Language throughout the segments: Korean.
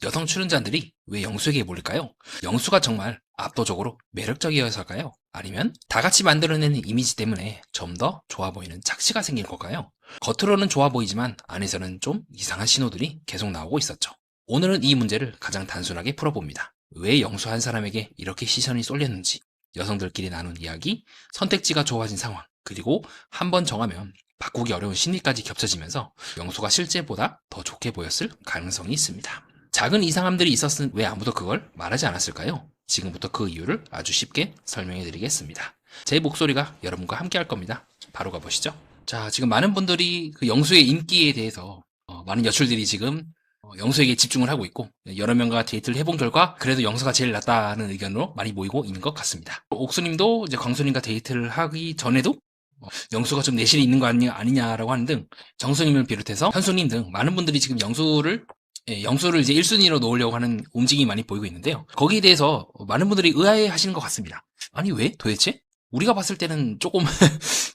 여성 출연자들이 왜 영수에게 몰릴까요? 영수가 정말 압도적으로 매력적이어서일까요? 아니면 다 같이 만들어내는 이미지 때문에 좀 더 좋아 보이는 착시가 생긴 걸까요? 겉으로는 좋아 보이지만 안에서는 좀 이상한 신호들이 계속 나오고 있었죠. 오늘은 이 문제를 가장 단순하게 풀어봅니다. 왜 영수 한 사람에게 이렇게 시선이 쏠렸는지, 여성들끼리 나눈 이야기, 선택지가 좋아진 상황, 그리고 한 번 정하면 바꾸기 어려운 심리까지 겹쳐지면서 영수가 실제보다 더 좋게 보였을 가능성이 있습니다. 작은 이상함들이 있었으면 왜 아무도 그걸 말하지 않았을까요? 지금부터 그 이유를 아주 쉽게 설명해 드리겠습니다. 제 목소리가 여러분과 함께 할 겁니다. 바로 가보시죠. 자, 지금 많은 분들이 그 영수의 인기에 대해서 많은 여출들이 지금 영수에게 집중을 하고 있고, 여러 명과 데이트를 해본 결과 그래도 영수가 제일 낫다는 의견으로 많이 모이고 있는 것 같습니다. 옥수님도 이제 광수님과 데이트를 하기 전에도 영수가 좀 내실이 있는 거 아니냐라고 하는 등, 정수님을 비롯해서 현수님 등 많은 분들이 지금 영수를 이제 1순위로 놓으려고 하는 움직임이 많이 보이고 있는데요. 거기에 대해서 많은 분들이 의아해 하시는 것 같습니다. 아니, 왜? 도대체? 우리가 봤을 때는 조금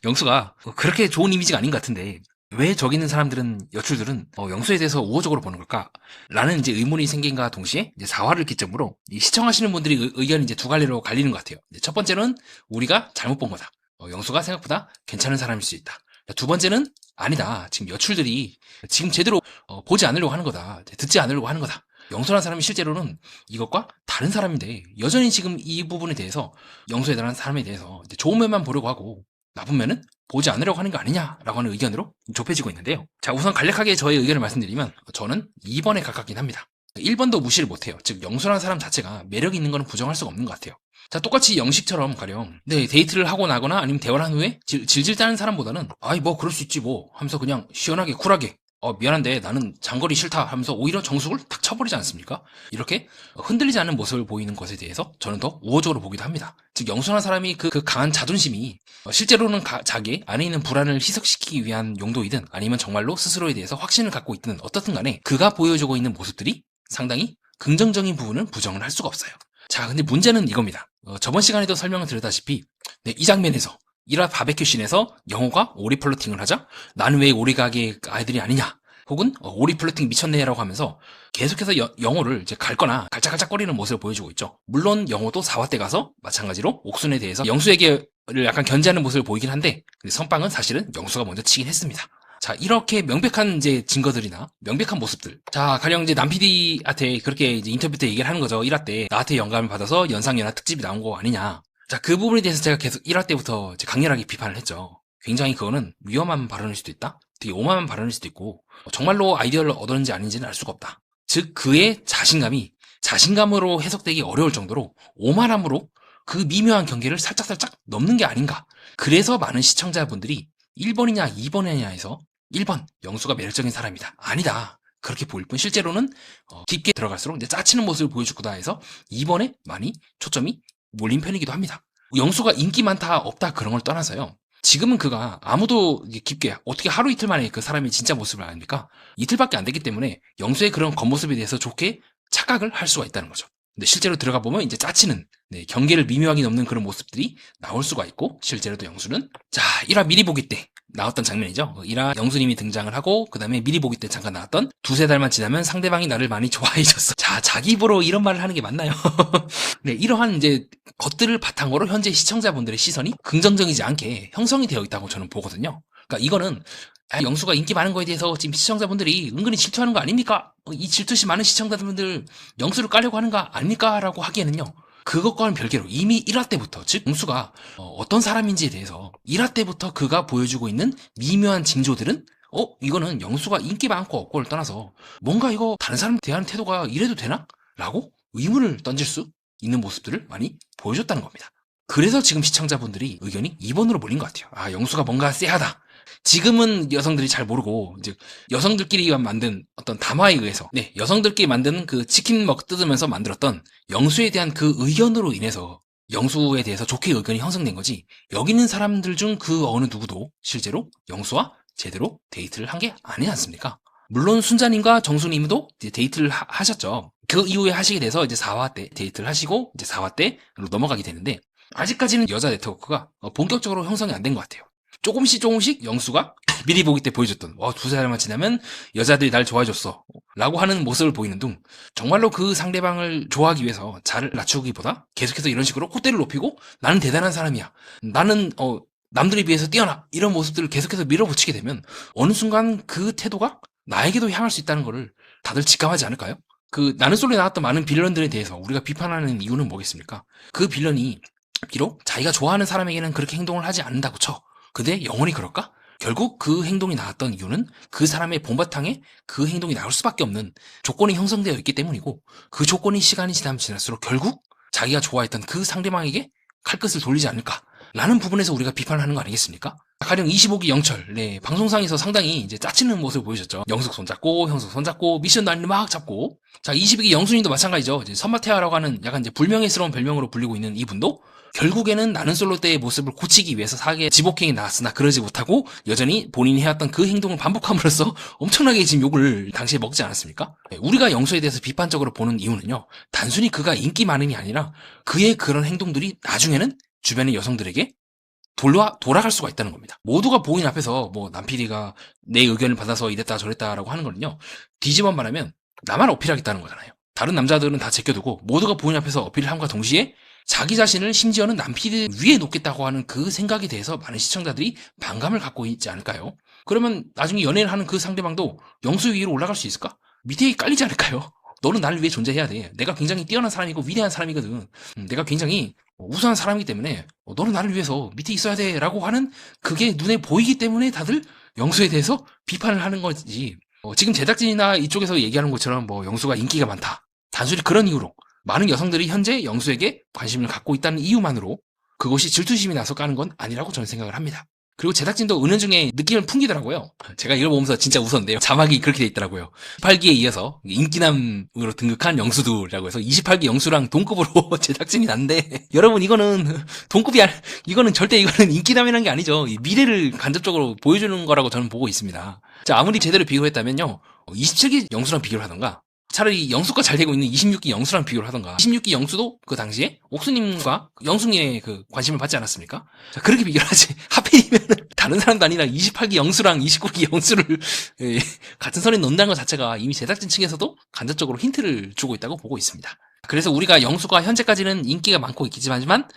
영수가 그렇게 좋은 이미지가 아닌 것 같은데 왜 저기 있는 사람들은, 여출들은 영수에 대해서 우호적으로 보는 걸까? 라는 이제 의문이 생긴과 동시에 이제 사활을 기점으로 이 시청하시는 분들이 의견이 이제 두 갈래로 갈리는 것 같아요. 첫 번째는 우리가 잘못 본 거다. 영수가 생각보다 괜찮은 사람일 수 있다. 두 번째는 아니다. 지금 여출들이 지금 제대로 보지 않으려고 하는 거다. 듣지 않으려고 하는 거다. 영수라는 사람이 실제로는 이것과 다른 사람인데 여전히 지금 이 부분에 대해서, 영수에 대한 사람에 대해서 좋은 면만 보려고 하고 나쁜 면은 보지 않으려고 하는 거 아니냐라고 하는 의견으로 좁혀지고 있는데요. 자, 우선 간략하게 저의 의견을 말씀드리면 저는 2번에 가깝긴 합니다. 1번도 무시를 못해요. 즉 영수라는 사람 자체가 매력이 있는 건 부정할 수가 없는 것 같아요. 자, 똑같이 영식처럼 가령 데이트를 하고 나거나 아니면 대화를 한 후에 질질 짜는 사람보다는 아이 뭐 그럴 수 있지 뭐 하면서 그냥 시원하게 쿨하게 미안한데 나는 장거리 싫다 하면서 오히려 정숙을 탁 쳐버리지 않습니까? 이렇게 흔들리지 않는 모습을 보이는 것에 대해서 저는 더 우호적으로 보기도 합니다. 즉 영순한 사람이 그 강한 자존심이 실제로는 자기 안에 있는 불안을 희석시키기 위한 용도이든 아니면 정말로 스스로에 대해서 확신을 갖고 있든 어떻든 간에 그가 보여주고 있는 모습들이 상당히 긍정적인 부분은 부정을 할 수가 없어요. 자, 근데 문제는 이겁니다. 저번 시간에도 설명을 드렸다시피 이 장면에서 1화 바베큐 씬에서 영호가 오리 플러팅을 하자 나는 왜 오리 가게 아이들이 아니냐, 혹은 오리 플러팅 미쳤네라고 하면서 계속해서 영호를 이제 갈거나 갈짝갈짝거리는 모습을 보여주고 있죠. 물론 영호도 4화 때 가서 마찬가지로 옥순에 대해서 영수에게 약간 견제하는 모습을 보이긴 한데 선빵은 사실은 영수가 먼저 치긴 했습니다. 자, 이렇게 명백한 이제 증거들이나 명백한 모습들. 자, 가령 이제 남PD한테 그렇게 이제 인터뷰 때 얘기를 하는 거죠. 1화 때 나한테 영감을 받아서 연상연하 특집이 나온 거 아니냐. 자, 그 부분에 대해서 제가 계속 1화 때부터 이제 강렬하게 비판을 했죠. 굉장히 그거는 위험한 발언일 수도 있다. 되게 오만한 발언일 수도 있고 정말로 아이디어를 얻었는지 아닌지는 알 수가 없다. 즉 그의 자신감이 자신감으로 해석되기 어려울 정도로 오만함으로 그 미묘한 경계를 살짝살짝 넘는 게 아닌가. 그래서 많은 시청자분들이 1번이냐 2번이냐 해서 1번 영수가 매력적인 사람이다. 아니다. 그렇게 보일 뿐 실제로는 깊게 들어갈수록 이제 짜치는 모습을 보여줄 거다 해서 2번에 많이 초점이 몰린 편이기도 합니다. 영수가 인기 많다 없다 그런 걸 떠나서요. 지금은 그가 아무도 깊게 어떻게 하루 이틀 만에 그 사람의 진짜 모습을 아닙니까? 이틀밖에 안 됐기 때문에 영수의 그런 겉모습에 대해서 좋게 착각을 할 수가 있다는 거죠. 근데 실제로 들어가 보면 이제 짜치는 경계를 미묘하게 넘는 그런 모습들이 나올 수가 있고, 실제로도 영수는 자 1화 미리 보기 때 나왔던 장면이죠. 1화 영수님이 등장을 하고 그 다음에 미리 보기 때 잠깐 나왔던 두세 달만 지나면 상대방이 나를 많이 좋아해줬어. 자, 자기 입으로 이런 말을 하는 게 맞나요? 네, 이러한 이제 것들을 바탕으로 현재 시청자분들의 시선이 긍정적이지 않게 형성이 되어 있다고 저는 보거든요. 그러니까 이거는 영수가 인기 많은 거에 대해서 지금 시청자분들이 은근히 질투하는 거 아닙니까? 이 질투심 많은 시청자분들 영수를 까려고 하는 거 아닙니까? 라고 하기에는요. 그것과는 별개로 이미 1화 때부터, 즉 영수가 어떤 사람인지에 대해서 1화 때부터 그가 보여주고 있는 미묘한 징조들은 이거는 영수가 인기 많고 없고를 떠나서 뭔가 이거 다른 사람 대하는 태도가 이래도 되나? 라고 의문을 던질 수 있는 모습들을 많이 보여줬다는 겁니다. 그래서 지금 시청자분들이 의견이 2번으로 몰린 것 같아요. 아, 영수가 뭔가 쎄하다. 지금은 여성들이 잘 모르고 이제 여성들끼리 만든 어떤 담화에 의해서 여성들끼리 만든 그 치킨 뜯으면서 만들었던 영수에 대한 그 의견으로 인해서 영수에 대해서 좋게 의견이 형성된 거지, 여기 있는 사람들 중 그 어느 누구도 실제로 영수와 제대로 데이트를 한 게 아니지 않습니까? 물론 순자님과 정수님도 이제 데이트를 하셨죠. 그 이후에 하시게 돼서 이제 4화 때 데이트를 하시고 이제 4화 때로 넘어가게 되는데 아직까지는 여자 네트워크가 본격적으로 형성이 안 된 것 같아요. 조금씩 영수가 미리 보기 때 보여줬던 두 살만 지나면 여자들이 날 좋아해줬어 라고 하는 모습을 보이는 둥 정말로 그 상대방을 좋아하기 위해서 자를 낮추기보다 계속해서 이런 식으로 콧대를 높이고 나는 대단한 사람이야 나는 남들에 비해서 뛰어나 이런 모습들을 계속해서 밀어붙이게 되면 어느 순간 그 태도가 나에게도 향할 수 있다는 거를 다들 직감하지 않을까요? 그 나는 솔로에 나왔던 많은 빌런들에 대해서 우리가 비판하는 이유는 뭐겠습니까? 그 빌런이 비록 자기가 좋아하는 사람에게는 그렇게 행동을 하지 않는다고 쳐. 근데 영원히 그럴까? 결국 그 행동이 나왔던 이유는 그 사람의 본바탕에 그 행동이 나올 수밖에 없는 조건이 형성되어 있기 때문이고 그 조건이 시간이 지나면 지날수록 결국 자기가 좋아했던 그 상대방에게 칼끝을 돌리지 않을까라는 부분에서 우리가 비판을 하는 거 아니겠습니까? 가령 25기 영철, 방송상에서 상당히 이제 짜치는 모습을 보여줬죠. 영숙 손잡고, 형숙 손잡고, 미션도 아닌데 막 잡고. 자, 22기 영순이도 마찬가지죠. 이제 선마태아라고 하는 약간 이제 불명예스러운 별명으로 불리고 있는 이분도 결국에는 나는 솔로 때의 모습을 고치기 위해서 사기에 지복행이 나왔으나 그러지 못하고 여전히 본인이 해왔던 그 행동을 반복함으로써 엄청나게 지금 욕을 당시에 먹지 않았습니까? 우리가 영수에 대해서 비판적으로 보는 이유는요. 단순히 그가 인기 많음이 아니라 그의 그런 행동들이 나중에는 주변의 여성들에게 돌아갈 수가 있다는 겁니다. 모두가 보인 앞에서 남 PD가 내 의견을 받아서 이랬다 저랬다라고 하는 거는요. 뒤집어 말하면 나만 어필하겠다는 거잖아요. 다른 남자들은 다 제껴두고 모두가 보인 앞에서 어필을 함과 동시에 자기 자신을 심지어는 남 PD 위에 놓겠다고 하는 그 생각에 대해서 많은 시청자들이 반감을 갖고 있지 않을까요? 그러면 나중에 연애를 하는 그 상대방도 영수 위로 올라갈 수 있을까? 밑에 깔리지 않을까요? 너는 나를 위해 존재해야 돼. 내가 굉장히 뛰어난 사람이고 위대한 사람이거든. 내가 굉장히 우수한 사람이기 때문에 너는 나를 위해서 밑에 있어야 돼 라고 하는 그게 눈에 보이기 때문에 다들 영수에 대해서 비판을 하는 거지. 지금 제작진이나 이쪽에서 얘기하는 것처럼 영수가 인기가 많다. 단순히 그런 이유로 많은 여성들이 현재 영수에게 관심을 갖고 있다는 이유만으로 그것이 질투심이 나서 까는 건 아니라고 저는 생각을 합니다. 그리고 제작진도 은연중에 느낌을 풍기더라고요. 제가 이걸 보면서 진짜 웃었는데요. 자막이 그렇게 돼 있더라고요. 28기에 이어서 인기남으로 등극한 영수들이라고 해서 28기 영수랑 동급으로 제작진이 난데 여러분 이거는 동급이 이거는 절대 이거는 인기남이라는 게 아니죠. 미래를 간접적으로 보여주는 거라고 저는 보고 있습니다. 자, 아무리 제대로 비교했다면요. 27기 영수랑 비교를 하던가 차라리 영수가 잘 되고 있는 26기 영수랑 비교를 하던가 26기 영수도 그 당시에 옥수님과 영숙님의 그 관심을 받지 않았습니까? 자, 그렇게 비교를 하지. 하필이면 다른 사람도 아니라 28기 영수랑 29기 영수를 같은 선에 넣는다는 것 자체가 이미 제작진 측에서도 간접적으로 힌트를 주고 있다고 보고 있습니다. 그래서 우리가 영수가 현재까지는 인기가 많고 있겠지만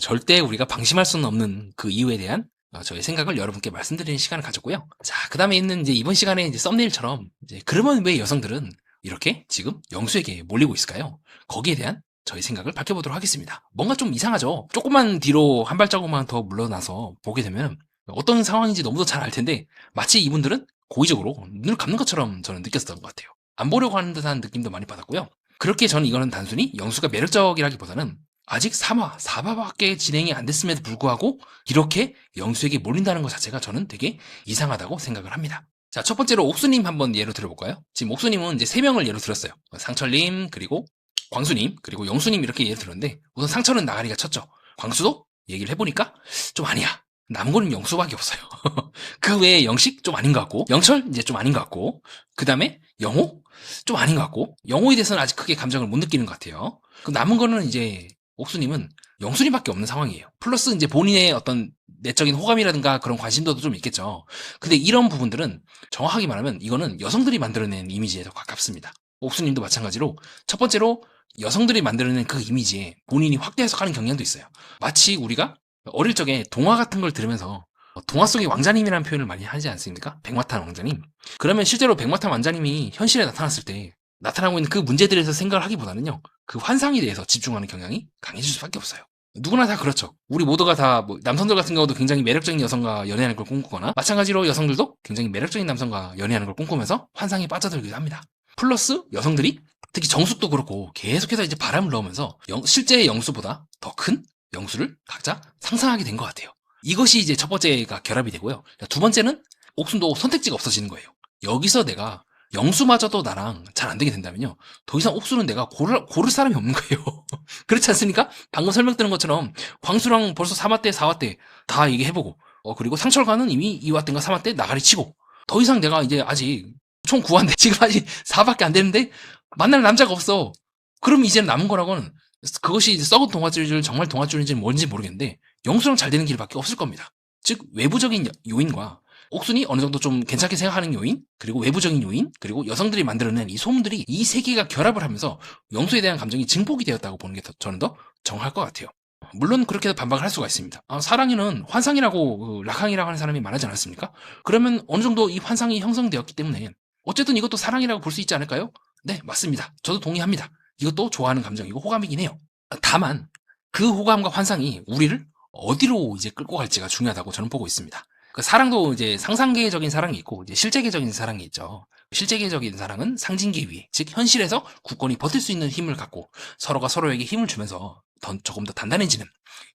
절대 우리가 방심할 수는 없는 그 이유에 대한 저의 생각을 여러분께 말씀드리는 시간을 가졌고요. 자, 그 다음에 있는 이제 이번 시간에 이제 썸네일처럼 그러면 왜 여성들은 이렇게 지금 영수에게 몰리고 있을까요? 거기에 대한 저희 생각을 밝혀보도록 하겠습니다. 뭔가 좀 이상하죠? 조금만 뒤로 한 발자국만 더 물러나서 보게 되면 어떤 상황인지 너무도 잘 알 텐데 마치 이분들은 고의적으로 눈을 감는 것처럼 저는 느꼈었던 것 같아요. 안 보려고 하는 듯한 느낌도 많이 받았고요. 그렇게 저는 이거는 단순히 영수가 매력적이라기보다는 아직 3화, 4화밖에 진행이 안 됐음에도 불구하고 이렇게 영수에게 몰린다는 것 자체가 저는 되게 이상하다고 생각을 합니다. 자, 첫 번째로 옥수님 한번 예로 들어볼까요? 지금 옥수님은 이제 3명을 예로 들었어요. 상철님, 그리고 광수님, 그리고 영수님 이렇게 예로 들었는데 우선 상철은 나가리가 쳤죠. 광수도 얘기를 해보니까 좀 아니야. 남은 거는 영수밖에 없어요. 그 외에 영식 좀 아닌 것 같고 영철 이제 좀 아닌 것 같고 그 다음에 영호 좀 아닌 것 같고 영호에 대해서는 아직 크게 감정을 못 느끼는 것 같아요. 그 남은 거는 이제 옥수님은 영수님밖에 없는 상황이에요. 플러스 이제 본인의 어떤 내적인 호감이라든가 그런 관심도도 좀 있겠죠. 근데 이런 부분들은 정확하게 말하면 이거는 여성들이 만들어낸 이미지에 더 가깝습니다. 옥수님도 마찬가지로 첫 번째로 여성들이 만들어낸 그 이미지에 본인이 확대 해석하는 경향도 있어요. 마치 우리가 어릴 적에 동화 같은 걸 들으면서 동화 속의 왕자님이라는 표현을 많이 하지 않습니까? 백마탄 왕자님. 그러면 실제로 백마탄 왕자님이 현실에 나타났을 때 나타나고 있는 그 문제들에 대해서 생각을 하기보다는요. 그 환상에 대해서 집중하는 경향이 강해질 수밖에 없어요. 누구나 다 그렇죠. 우리 모두가 다 남성들 같은 경우도 굉장히 매력적인 여성과 연애하는 걸 꿈꾸거나 마찬가지로 여성들도 굉장히 매력적인 남성과 연애하는 걸 꿈꾸면서 환상에 빠져들기도 합니다. 플러스 여성들이 특히 정숙도 그렇고 계속해서 이제 바람을 넣으면서 실제의 영수보다 더 큰 영수를 각자 상상하게 된 것 같아요. 이것이 이제 첫 번째가 결합이 되고요. 두 번째는 옥순도 선택지가 없어지는 거예요. 여기서 내가 영수마저도 나랑 잘 안 되게 된다면요. 더 이상 옥수는 내가 고를 사람이 없는 거예요. 그렇지 않습니까? 방금 설명드린 것처럼 광수랑 벌써 3화 때 4화 때 다 얘기해보고 그리고 상철과는 이미 2화 때인가 3화 때 나가리 치고 더 이상 내가 이제 아직 총 9화인데 지금 아직 4화밖에 안 되는데 만날 남자가 없어. 그럼 이제 남은 거라고는 그것이 썩은 동화줄을 정말 동화줄인지 뭔지 모르겠는데 영수랑 잘 되는 길밖에 없을 겁니다. 즉 외부적인 요인과 옥순이 어느 정도 좀 괜찮게 생각하는 요인, 그리고 외부적인 요인, 그리고 여성들이 만들어낸 이 소문들이 이 세 개가 결합을 하면서 영수에 대한 감정이 증폭이 되었다고 보는 게 저는 더 정확할 것 같아요. 물론 그렇게 반박을 할 수가 있습니다. 사랑에는 환상이라고 락항이라고 하는 사람이 말하지 않았습니까? 그러면 어느 정도 이 환상이 형성되었기 때문에 어쨌든 이것도 사랑이라고 볼 수 있지 않을까요? 네, 맞습니다. 저도 동의합니다. 이것도 좋아하는 감정이고 호감이긴 해요. 다만 그 호감과 환상이 우리를 어디로 이제 끌고 갈지가 중요하다고 저는 보고 있습니다. 그 사랑도 이제 상상계적인 사랑이 있고 이제 실제계적인 사랑이 있죠. 실제계적인 사랑은 상징계 위에, 즉 현실에서 굳건히 버틸 수 있는 힘을 갖고 서로가 서로에게 힘을 주면서 조금 더 단단해지는,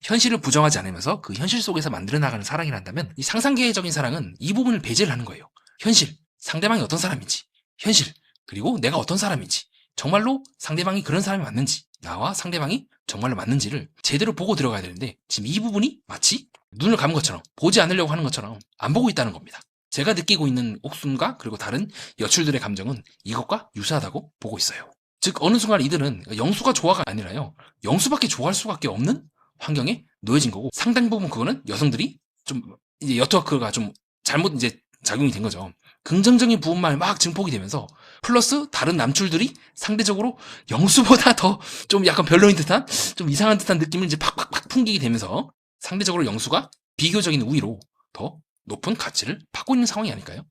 현실을 부정하지 않으면서 그 현실 속에서 만들어 나가는 사랑이란다면, 이 상상계적인 사랑은 이 부분을 배제를 하는 거예요. 현실, 상대방이 어떤 사람인지, 현실, 그리고 내가 어떤 사람인지, 정말로 상대방이 그런 사람이 맞는지, 나와 상대방이 정말로 맞는지를 제대로 보고 들어가야 되는데, 지금 이 부분이 마치 눈을 감은 것처럼, 보지 않으려고 하는 것처럼 안 보고 있다는 겁니다. 제가 느끼고 있는 옥순과 그리고 다른 여출들의 감정은 이것과 유사하다고 보고 있어요. 즉 어느 순간 이들은 영수가 좋아가 아니라요, 영수밖에 좋아할 수밖에 없는 환경에 놓여진 거고, 상당 부분 그거는 여성들이 좀 이제 여터크가 좀 잘못 이제 작용이 된 거죠. 긍정적인 부분만 막 증폭이 되면서 플러스 다른 남출들이 상대적으로 영수보다 더 좀 약간 별로인 듯한, 좀 이상한 듯한 느낌을 이제 팍팍팍 풍기게 되면서 상대적으로 영수가 비교적인 우위로 더 높은 가치를 받고 있는 상황이 아닐까요?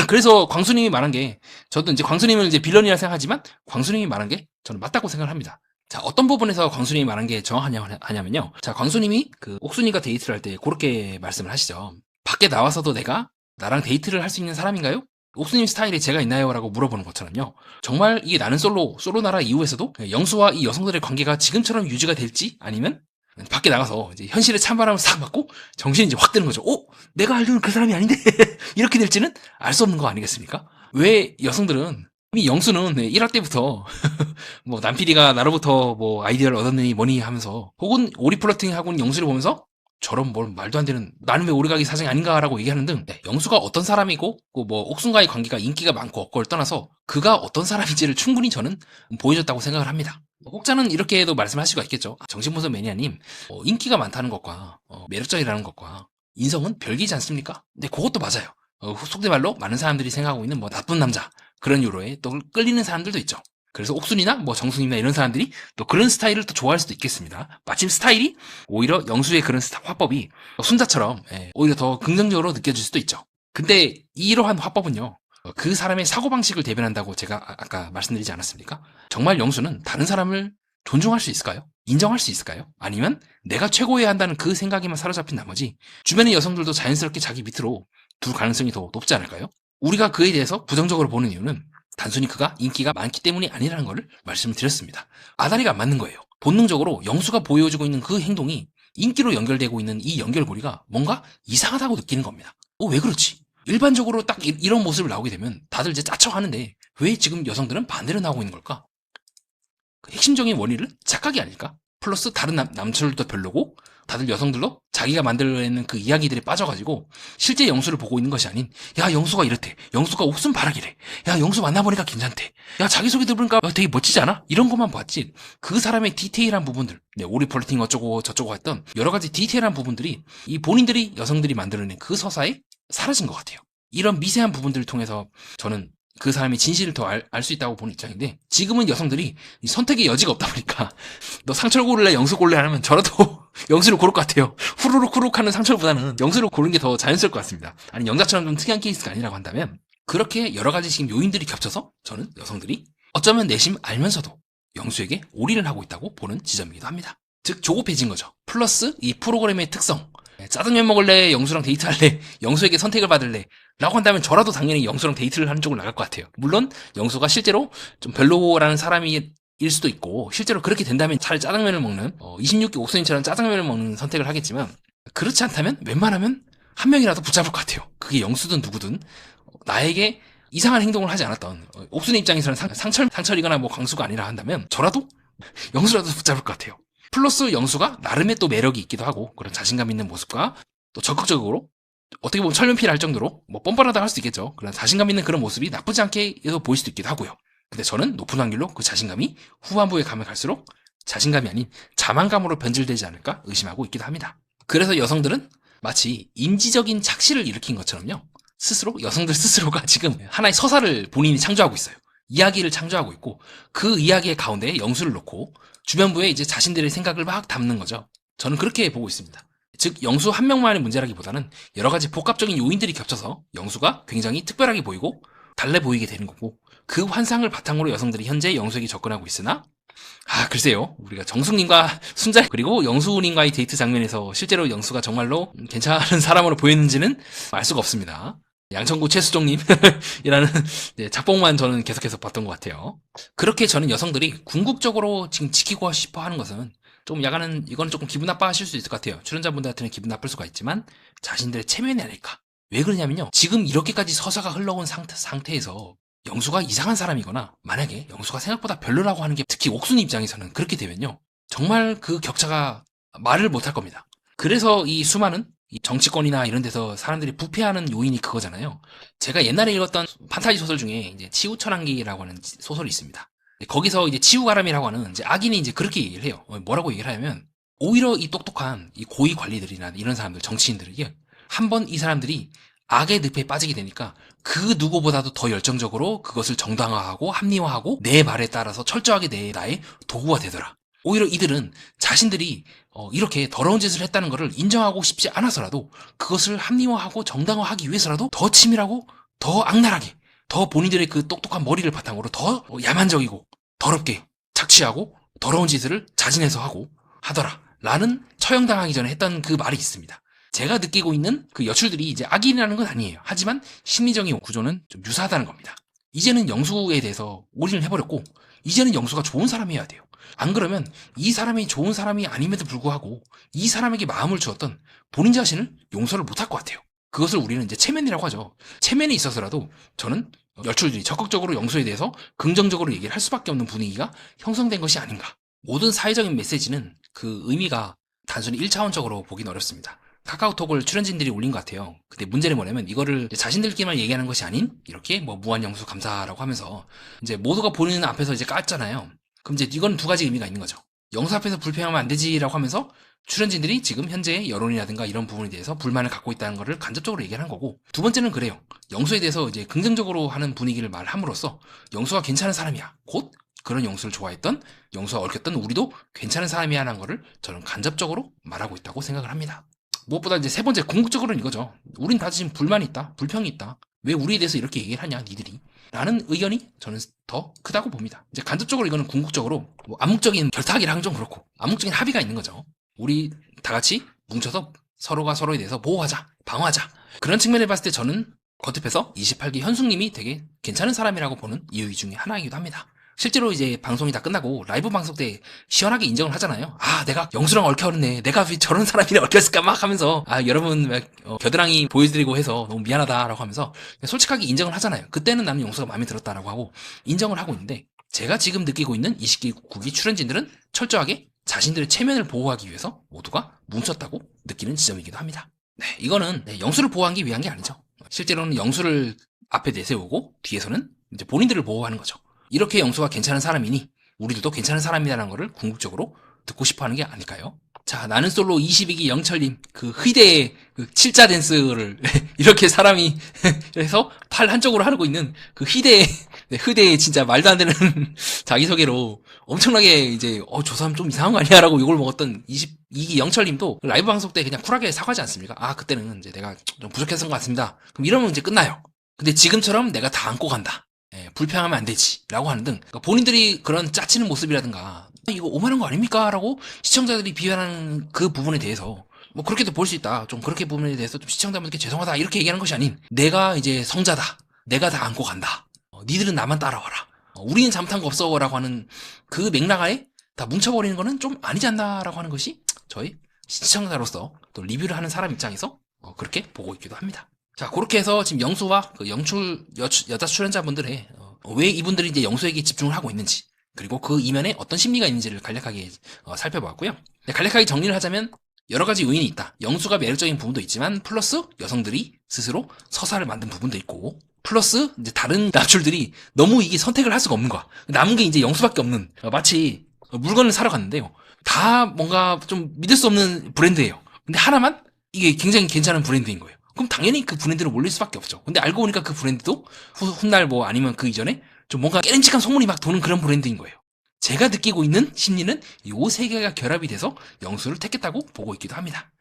그래서 광수님이 말한 게, 저도 이제 광수님을 이제 빌런이라 생각하지만 광수님이 말한 게 저는 맞다고 생각을 합니다. 자, 어떤 부분에서 광수님이 말한 게 정확하냐면요. 자, 광수님이 그 옥순이가 데이트를 할 때 그렇게 말씀을 하시죠. 밖에 나와서도 내가 나랑 데이트를 할 수 있는 사람인가요? 옥수님 스타일이 제가 있나요? 라고 물어보는 것처럼요. 정말 이게 나는 솔로나라 이후에서도 영수와 이 여성들의 관계가 지금처럼 유지가 될지, 아니면 밖에 나가서 이제 현실의 찬바람을 싹 맞고 정신이 이제 확 드는 거죠. 내가 알던 그 사람이 아닌데 이렇게 될지는 알 수 없는 거 아니겠습니까? 왜 여성들은, 이미 영수는 1화 때부터 뭐 남PD가 나로부터 뭐 아이디어를 얻었느니 뭐니 하면서, 혹은 오리플러팅 하고는 영수를 보면서 저런 뭘 말도 안 되는, 나는 왜 오리가기 사장이 아닌가라고 얘기하는 등, 영수가 어떤 사람이고 뭐 옥순과의 관계가 인기가 많고 없고를 떠나서 그가 어떤 사람인지를 충분히 저는 보여줬다고 생각을 합니다. 혹자는 이렇게도 말씀할 수가 있겠죠. 정신분석 매니아님, 인기가 많다는 것과 매력적이라는 것과 인성은 별개이지 않습니까? 네, 그것도 맞아요. 속된 말로 많은 사람들이 생각하고 있는 뭐 나쁜 남자, 그런 유로에 또 끌리는 사람들도 있죠. 그래서 옥순이나 뭐 정순이나 이런 사람들이 또 그런 스타일을 또 좋아할 수도 있겠습니다. 마침 스타일이 오히려 영수의 그런 화법이 순자처럼 오히려 더 긍정적으로 느껴질 수도 있죠. 근데 이러한 화법은요, 그 사람의 사고방식을 대변한다고 제가 아까 말씀드리지 않았습니까? 정말 영수는 다른 사람을 존중할 수 있을까요? 인정할 수 있을까요? 아니면 내가 최고여야 한다는 그 생각에만 사로잡힌 나머지 주변의 여성들도 자연스럽게 자기 밑으로 둘 가능성이 더 높지 않을까요? 우리가 그에 대해서 부정적으로 보는 이유는 단순히 그가 인기가 많기 때문이 아니라는 것을 말씀을 드렸습니다. 아다리가 안 맞는 거예요. 본능적으로 영수가 보여주고 있는 그 행동이 인기로 연결되고 있는 이 연결고리가 뭔가 이상하다고 느끼는 겁니다. 왜 그렇지? 일반적으로 딱 이런 모습을 나오게 되면 다들 이제 짜쳐하는데 왜 지금 여성들은 반대로 나오고 있는 걸까? 그 핵심적인 원인은 착각이 아닐까? 플러스 다른 남자들도 별로고, 다들 여성들도 자기가 만들어내는 그 이야기들에 빠져가지고 실제 영수를 보고 있는 것이 아닌, 야 영수가 이렇대, 영수가 옥순 바라기래, 야 영수 만나보니까 괜찮대, 야 자기소개 들으니까 되게 멋지지 않아? 이런 것만 봤지 그 사람의 디테일한 부분들, 오리플러팅 어쩌고 저쩌고 했던 여러 가지 디테일한 부분들이 이 본인들이 여성들이 만들어낸 그 서사에 사라진 것 같아요. 이런 미세한 부분들을 통해서 저는 그 사람의 진실을 더 알 수 있다고 보는 입장인데, 지금은 여성들이 선택의 여지가 없다 보니까 너 상철 고를래 영수 고를래 하면 저라도 영수를 고를 것 같아요. 후루룩 하는 상철보다는 영수를 고르는 게 더 자연스러울 것 같습니다. 아니 영자처럼 좀 특이한 케이스가 아니라고 한다면, 그렇게 여러 가지 지금 요인들이 겹쳐서 저는 여성들이 어쩌면 내심 알면서도 영수에게 올인을 하고 있다고 보는 지점이기도 합니다. 즉 조급해진 거죠. 플러스 이 프로그램의 특성, 짜장면 먹을래? 영수랑 데이트할래? 영수에게 선택을 받을래? 라고 한다면 저라도 당연히 영수랑 데이트를 하는 쪽으로 나갈 것 같아요. 물론 영수가 실제로 좀 별로라는 사람일 수도 있고, 실제로 그렇게 된다면 차라리 짜장면을 먹는 26기 옥순이처럼 짜장면을 먹는 선택을 하겠지만, 그렇지 않다면 웬만하면 한 명이라도 붙잡을 것 같아요. 그게 영수든 누구든 나에게 이상한 행동을 하지 않았던, 옥순의 입장에서는 상철이거나 뭐 광수가 아니라 한다면 저라도 영수라도 붙잡을 것 같아요. 플러스 영수가 나름의 또 매력이 있기도 하고, 그런 자신감 있는 모습과 또 적극적으로 어떻게 보면 철면피를 할 정도로 뭐 뻔뻔하다고 할 수 있겠죠. 그런 자신감 있는 그런 모습이 나쁘지 않게 보일 수도 있기도 하고요. 근데 저는 높은 확률로 그 자신감이 후반부에 가면 갈수록 자신감이 아닌 자만감으로 변질되지 않을까 의심하고 있기도 합니다. 그래서 여성들은 마치 인지적인 착시를 일으킨 것처럼요. 스스로, 여성들 스스로가 지금 하나의 서사를 본인이 창조하고 있어요. 이야기를 창조하고 있고, 그 이야기의 가운데 영수를 놓고 주변부에 이제 자신들의 생각을 막 담는 거죠. 저는 그렇게 보고 있습니다. 즉, 영수 한 명만의 문제라기보다는 여러 가지 복합적인 요인들이 겹쳐서 영수가 굉장히 특별하게 보이고 달래 보이게 되는 거고, 그 환상을 바탕으로 여성들이 현재 영수에게 접근하고 있으나, 글쎄요. 우리가 정숙님과 순자 그리고 영수님과의 데이트 장면에서 실제로 영수가 정말로 괜찮은 사람으로 보였는지는 알 수가 없습니다. 양천구 최수종님이라는 작품만 저는 계속해서 봤던 것 같아요. 그렇게 저는 여성들이 궁극적으로 지금 지키고 싶어 하는 것은 좀 약간은 이건 조금 기분 나빠하실 수 있을 것 같아요. 출연자분들한테는 기분 나쁠 수가 있지만 자신들의 체면이 아닐까. 왜 그러냐면요. 지금 이렇게까지 서사가 흘러온 상태에서 영수가 이상한 사람이거나 만약에 영수가 생각보다 별로라고 하는 게 특히 옥순이 입장에서는 그렇게 되면요. 정말 그 격차가 말을 못할 겁니다. 그래서 이 수많은 이 정치권이나 이런 데서 사람들이 부패하는 요인이 그거잖아요. 제가 옛날에 읽었던 판타지 소설 중에 이제 치우천왕기라고 하는 소설이 있습니다. 거기서 이제 치우가람이라고 하는 이제 악인이 이제 그렇게 얘기를 해요. 뭐라고 얘기를 하냐면 오히려 이 똑똑한 이 고위 관리들이나 이런 사람들, 정치인들에게 한번 이 사람들이 악의 늪에 빠지게 되니까 그 누구보다도 더 열정적으로 그것을 정당화하고 합리화하고 내 말에 따라서 철저하게 나의 도구가 되더라. 오히려 이들은 자신들이 이렇게 더러운 짓을 했다는 것을 인정하고 싶지 않아서라도 그것을 합리화하고 정당화하기 위해서라도 더 치밀하고 더 악랄하게 더 본인들의 그 똑똑한 머리를 바탕으로 더 야만적이고 더럽게 착취하고 더러운 짓을 자진해서 하고 하더라 라는 처형당하기 전에 했던 그 말이 있습니다. 제가 느끼고 있는 그 여출들이 이제 악인이라는 건 아니에요. 하지만 심리적인 구조는 좀 유사하다는 겁니다. 이제는 영수에 대해서 올인을 해버렸고 이제는 영수가 좋은 사람이어야 돼요. 안 그러면 이 사람이 좋은 사람이 아님에도 불구하고 이 사람에게 마음을 주었던 본인 자신을 용서를 못할 것 같아요. 그것을 우리는 이제 체면이라고 하죠. 체면에 있어서라도 저는 여출들이 적극적으로 영수에 대해서 긍정적으로 얘기를 할 수밖에 없는 분위기가 형성된 것이 아닌가. 모든 사회적인 메시지는 그 의미가 단순히 1차원적으로 보긴 어렵습니다. 카카오톡을 출연진들이 올린 것 같아요. 근데 문제는 뭐냐면 이거를 자신들끼리만 얘기하는 것이 아닌 이렇게 뭐 무한 영수 감사라고 하면서 이제 모두가 보는 앞에서 이제 깠잖아요. 그럼 이제 이건 두 가지 의미가 있는 거죠. 영수 앞에서 불평하면 안 되지라고 하면서 출연진들이 지금 현재 여론이라든가 이런 부분에 대해서 불만을 갖고 있다는 거를 간접적으로 얘기하는 거고, 두 번째는 그래요. 영수에 대해서 이제 긍정적으로 하는 분위기를 말함으로써 영수가 괜찮은 사람이야. 곧 그런 영수를 좋아했던 영수와 얽혔던 우리도 괜찮은 사람이야라는 거를 저는 간접적으로 말하고 있다고 생각을 합니다. 무엇보다 이제 세 번째 궁극적으로는 이거죠. 우린 다 지금 불만이 있다. 불평이 있다. 왜 우리에 대해서 이렇게 얘기를 하냐 니들이 라는 의견이 저는 더 크다고 봅니다. 이제 간접적으로 이거는 궁극적으로 뭐 암묵적인 결탁이라 하긴 좀 그렇고 암묵적인 합의가 있는 거죠. 우리 다 같이 뭉쳐서 서로가 서로에 대해서 보호하자, 방어하자. 그런 측면을 봤을 때 저는 거듭해서 28기 현숙님이 되게 괜찮은 사람이라고 보는 이유 중에 하나이기도 합니다. 실제로 이제 방송이 다 끝나고 라이브 방송 때 시원하게 인정을 하잖아요. 내가 영수랑 얽혀있네. 내가 왜 저런 사람이랑 얽혔을까 막 하면서 여러분 겨드랑이 보여드리고 해서 너무 미안하다라고 하면서 솔직하게 인정을 하잖아요. 그때는 나는 영수가 마음에 들었다라고 하고 인정을 하고 있는데, 제가 지금 느끼고 있는 20기 출연진들은 철저하게 자신들의 체면을 보호하기 위해서 모두가 뭉쳤다고 느끼는 지점이기도 합니다. 네, 이거는 영수를 보호하기 위한 게 아니죠. 실제로는 영수를 앞에 내세우고 뒤에서는 이제 본인들을 보호하는 거죠. 이렇게 영수가 괜찮은 사람이니 우리들도 괜찮은 사람이라는 거를 궁극적으로 듣고 싶어 하는 게 아닐까요? 자, 나는 솔로 22기 영철님, 그 희대의 그 칠자 댄스를 이렇게 사람이 해서 팔 한쪽으로 하고 있는 그 희대의 진짜 말도 안 되는 자기소개로 엄청나게 이제 저 사람 좀 이상한 거 아니야? 라고 욕을 먹었던 22기 영철님도 라이브 방송 때 그냥 쿨하게 사과하지 않습니까? 그때는 이제 내가 좀 부족했던 것 같습니다. 그럼 이러면 이제 끝나요. 근데 지금처럼 내가 다 안고 간다. 불평하면 안 되지 라고 하는 등, 그러니까 본인들이 그런 짜치는 모습이라든가 이거 오만한 거 아닙니까? 라고 시청자들이 비난하는 그 부분에 대해서 뭐 그렇게도 볼 수 있다. 좀 그렇게 부분에 대해서 좀 시청자분들께 죄송하다 이렇게 얘기하는 것이 아닌, 내가 이제 성자다. 내가 다 안고 간다. 니들은 나만 따라와라. 우리는 잘못한 거 없어 라고 하는 그 맥락에 다 뭉쳐버리는 거는 좀 아니지 않나 라고 하는 것이 저희 시청자로서 또 리뷰를 하는 사람 입장에서 그렇게 보고 있기도 합니다. 자, 그렇게 해서 지금 영수와 그 여자 출연자분들의 왜 이분들이 이제 영수에게 집중을 하고 있는지, 그리고 그 이면에 어떤 심리가 있는지를 간략하게 살펴보았고요. 간략하게 정리를 하자면 여러 가지 요인이 있다. 영수가 매력적인 부분도 있지만 플러스 여성들이 스스로 서사를 만든 부분도 있고, 플러스 이제 다른 나출들이 너무 이게 선택을 할 수가 없는 거야. 남은 게 이제 영수밖에 없는, 마치 물건을 사러 갔는데요. 다 뭔가 좀 믿을 수 없는 브랜드예요. 근데 하나만 이게 굉장히 괜찮은 브랜드인 거예요. 그럼 당연히 그 브랜드를 몰릴 수밖에 없죠. 근데 알고 보니까 그 브랜드도 훗날 뭐 아니면 그 이전에 좀 뭔가 깨름직한 소문이 막 도는 그런 브랜드인 거예요. 제가 느끼고 있는 심리는 요 세 개가 결합이 돼서 영수를 택했다고 보고 있기도 합니다.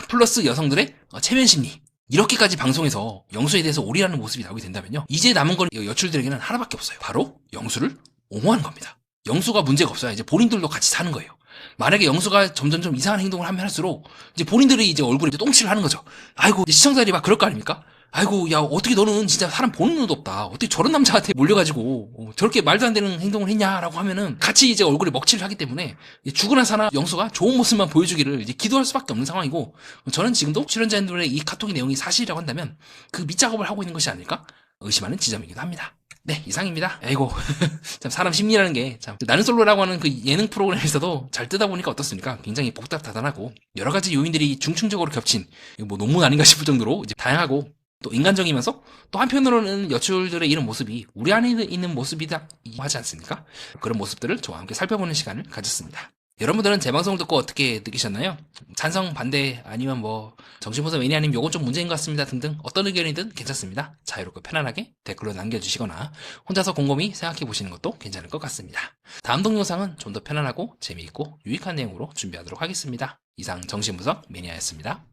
플러스 여성들의 체면 심리. 이렇게까지 방송에서 영수에 대해서 오리라는 모습이 나오게 된다면요. 이제 남은 건 여출들에게는 하나밖에 없어요. 바로 영수를 옹호하는 겁니다. 영수가 문제가 없어요. 이제 본인들도 같이 사는 거예요. 만약에 영수가 점점점 이상한 행동을 하면 할수록 이제 본인들이 이제 얼굴에 이제 똥칠을 하는 거죠. 아이고, 시청자들이 막 그럴 거 아닙니까? 아이고, 야, 어떻게 너는 진짜 사람 보는 눈도 없다. 어떻게 저런 남자한테 몰려가지고 저렇게 말도 안 되는 행동을 했냐라고 하면은 같이 이제 얼굴에 먹칠을 하기 때문에 죽으나 사나 영수가 좋은 모습만 보여주기를 이제 기도할 수밖에 없는 상황이고, 저는 지금도 출연자분들의 이 카톡의 내용이 사실이라고 한다면 그 밑작업을 하고 있는 것이 아닐까 의심하는 지점이기도 합니다. 네, 이상입니다. 아이고, 참 사람 심리라는 게 참 나는 솔로라고 하는 그 예능 프로그램에서도 잘 뜨다 보니까 어떻습니까? 굉장히 복잡다단하고 여러 가지 요인들이 중층적으로 겹친 뭐 논문 아닌가 싶을 정도로 이제 다양하고 또 인간적이면서 또 한편으로는 여출들의 이런 모습이 우리 안에 있는 모습이다 하지 않습니까? 그런 모습들을 저와 함께 살펴보는 시간을 가졌습니다. 여러분들은 제 방송을 듣고 어떻게 느끼셨나요? 찬성, 반대, 아니면 뭐 정신분석 매니아님 요건 좀 문제인 것 같습니다 등등 어떤 의견이든 괜찮습니다. 자유롭고 편안하게 댓글로 남겨주시거나 혼자서 곰곰이 생각해 보시는 것도 괜찮을 것 같습니다. 다음 동영상은 좀 더 편안하고 재미있고 유익한 내용으로 준비하도록 하겠습니다. 이상 정신분석 매니아였습니다.